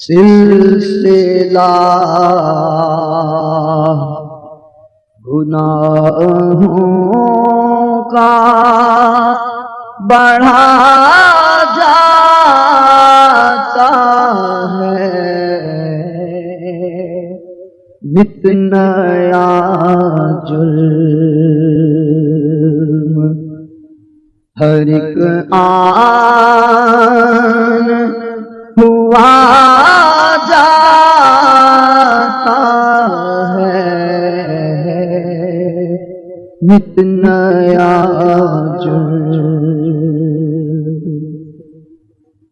سلسلہ گناہوں کا بڑھا جاتا ہے، نت نیا جرم ہر ایک آن ہوا جاتا ہے، نت نیا جرم۔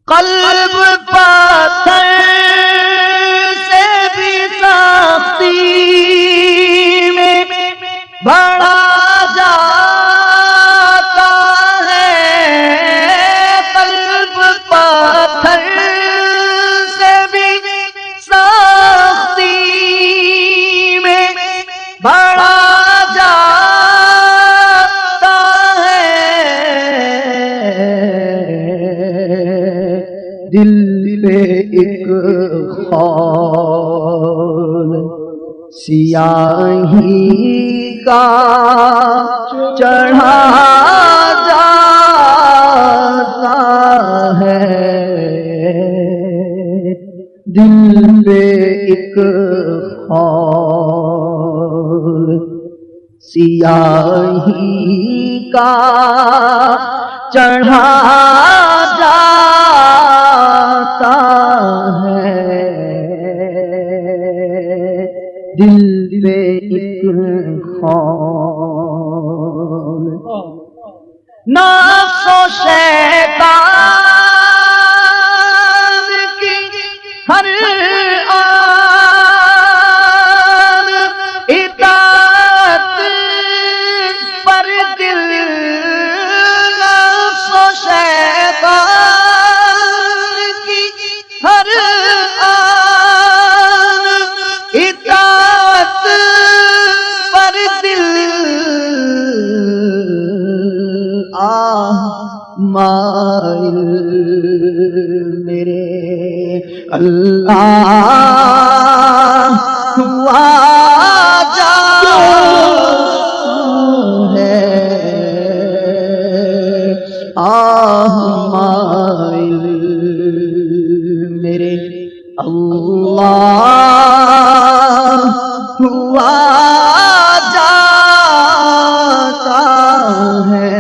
قلب پتھر سے بھی سختی میں بڑا جاتا ہے، قلب پتھر سے بھی سختی میں بڑا جاتا ہے، دل پہ ایک خال سیاہی کا چڑھا جاتا ہے، دل پہ ایک خال سیاہی کا چڑھا جاتا ہے، دل پہ ایک خال۔ نفس و شیطان کی ہر آن اطاعت پر دل، نفس و شیطان کی ہر آن اطاعت پر دل، مائل میرے اللہ ہوا جاتا ہے، مائل میرے اللہ ہوا جاتا ہے،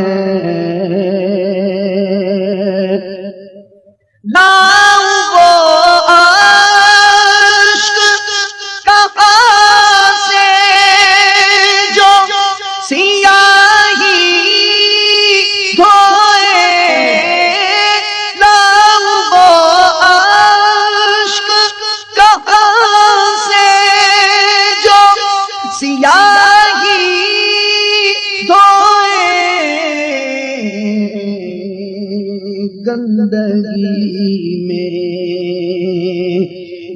گندگی میں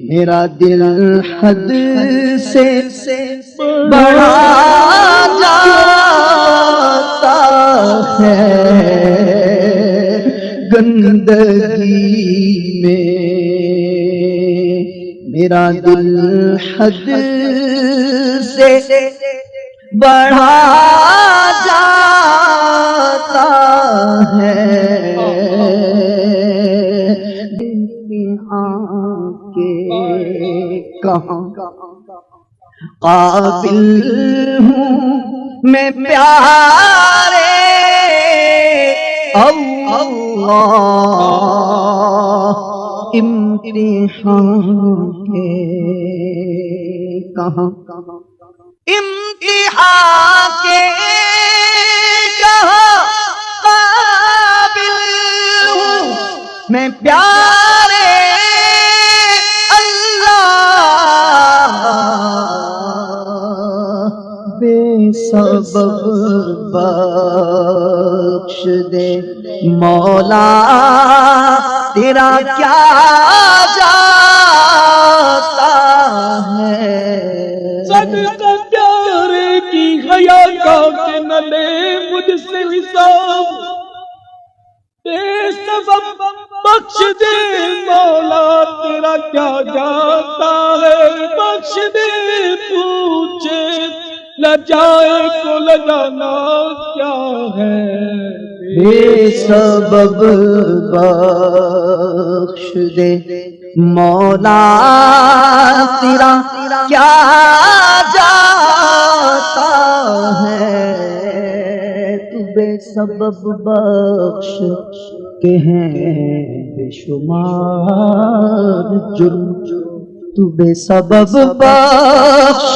میرا دل حد سے بڑھا جاتا ہے، گندگی میں میرا دل حد سے بڑھا جاتا ہے، کہاں قابل ہوں میں پیارے اللہ، امتحان کے کہاں امتحان کے کہاں قابل ہوں میں پیارے بے سبب بخش دے مولا، تیرا کیا جاتا ہے، صدقہ پیارے کی حیا کا کہ نہ لے مجھ سے حساب، بے سبب بخش دے مولا تیرا کیا جاتا ہے، بخش دے پوچھے نہ جائے کو لگانا کیا ہے، بے سبب بخش دے مولا تیرا کیا جاتا ہے، تو بے سبب بخش کے ہیں بے شمار جرم، تو بے سبب بخش،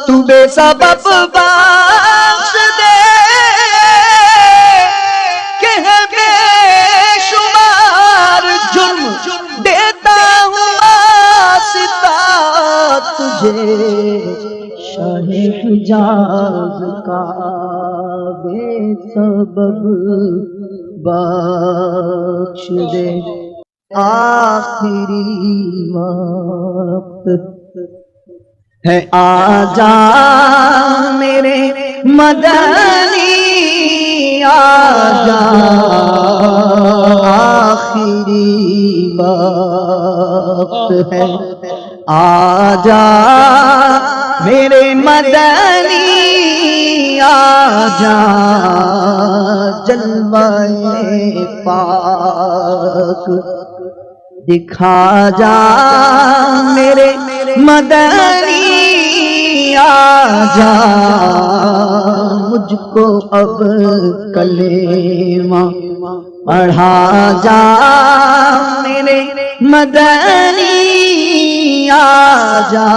تو بے سبب بخش دے کہ ہے بے شمار جرم، دیتا ہوں واسطہ تجھے شاہ حجاز کا، بے سبب بخش دے۔ آخری وقت ہے آجا میرے مدنی، آجا آخری وقت ہے آجا میرے مدنی، آجا جلوہ پاک دکھا جا میرے مدنی، آجا مجھ کو اب کلمہ پڑھا جا میرے مدنی، آجا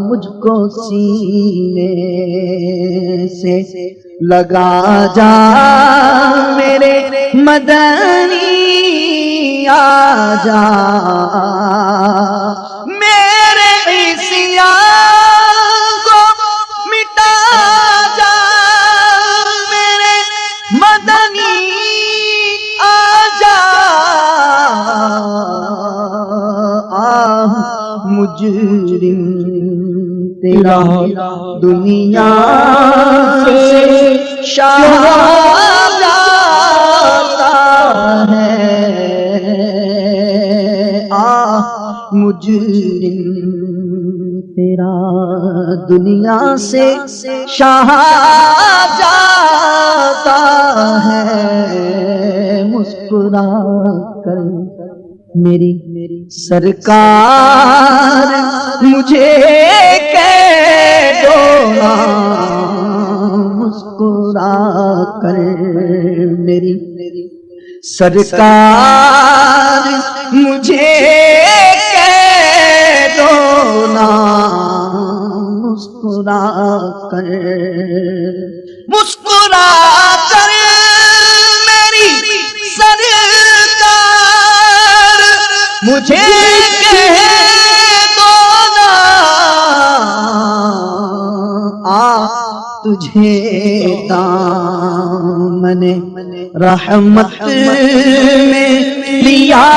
مجھ کو سینے سے لگا جا میرے مدنی، آجا میرے عصیان کو مٹا جا میرے مدنی، آجا مجرم تیرا دنیا سے شاہ جاتا ہے، مجرم تیرا دنیا سے شاہ جاتا ہے، مسکرا کر میری سرکار مجھے کہہ دو نا، مسکرا کر میری سرکار مجھے کہہ دو نا، مسکرا کر میری سرکار مجھے کہہ دو نا، تجھے دامن رحمت میں لیا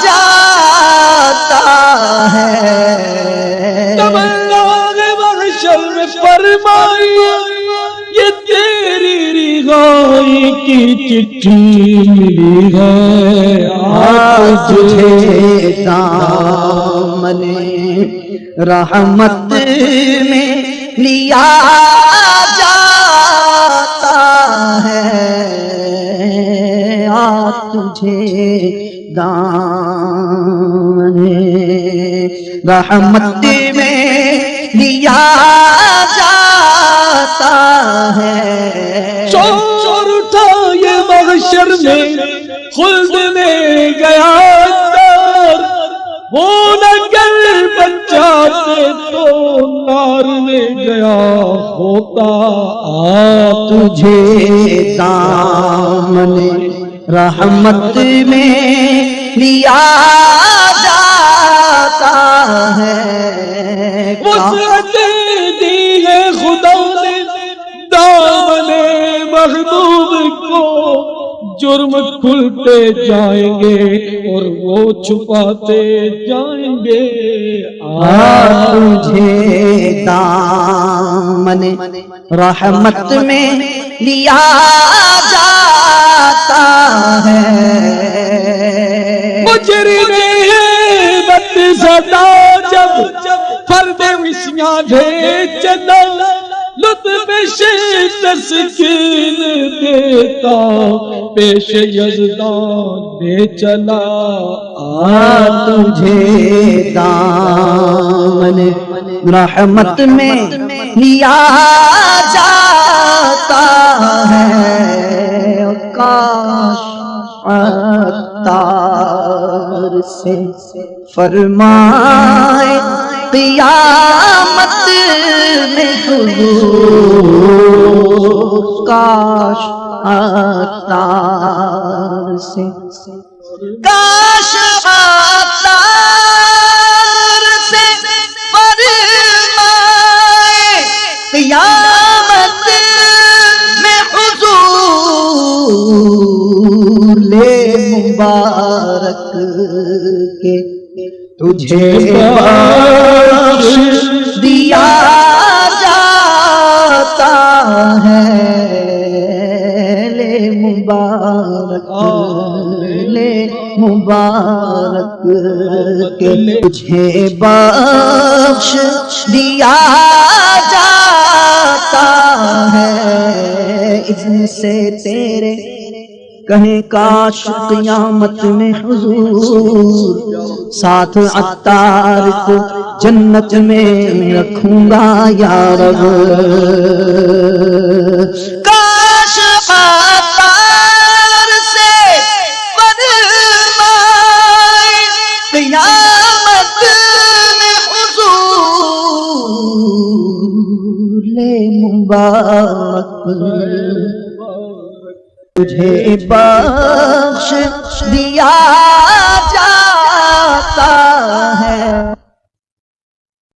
جاتا ہے، محشر میں فرمائی یہ تیری رہائی کی چٹھی ملی ہے، تجھے دامن رحمت میں لیا جاتا ہے، تجھے دامن رحمت میں لیا جاتا ہے، شور اٹھا یہ محشر میں خلد میں گیا اندر، وہ نگر بچاتے تو نار میں گیا ہوتا، تجھے دامن رحمت میں لیا جاتا ہے، وسعت دی ہے خدا نے دامن محبوب کو، جرم کھلتے جائیں گے اور وہ چھپاتے جائیں گے، تجھے دامن رحمت میں لیا جاتا جاتا ہے مجرم بد زدہ جب فرد وسیاں دے چلا لطف تسکین دیتا پیش یزدان دے چلا تجھے دامن رحمت میں لیا جاتا ہے کاش عطار سے فرمائے قیامت میں حضور کاش عطار سے کاش عطار سے فرمائے قیامت میں حضور لے مبارک کے تجھے بخش دیا جاتا ہے لے مبارک کے تجھے بخش دیا جاتا ہے اذن سے تیرے کہیں کاش قیامت میں حضور ساتھ عطار کو جنت میں رکھوں گا یا رب کاش عطار سے فرمائے قیامت میں حضور لے مبارک تجھے بخش دیا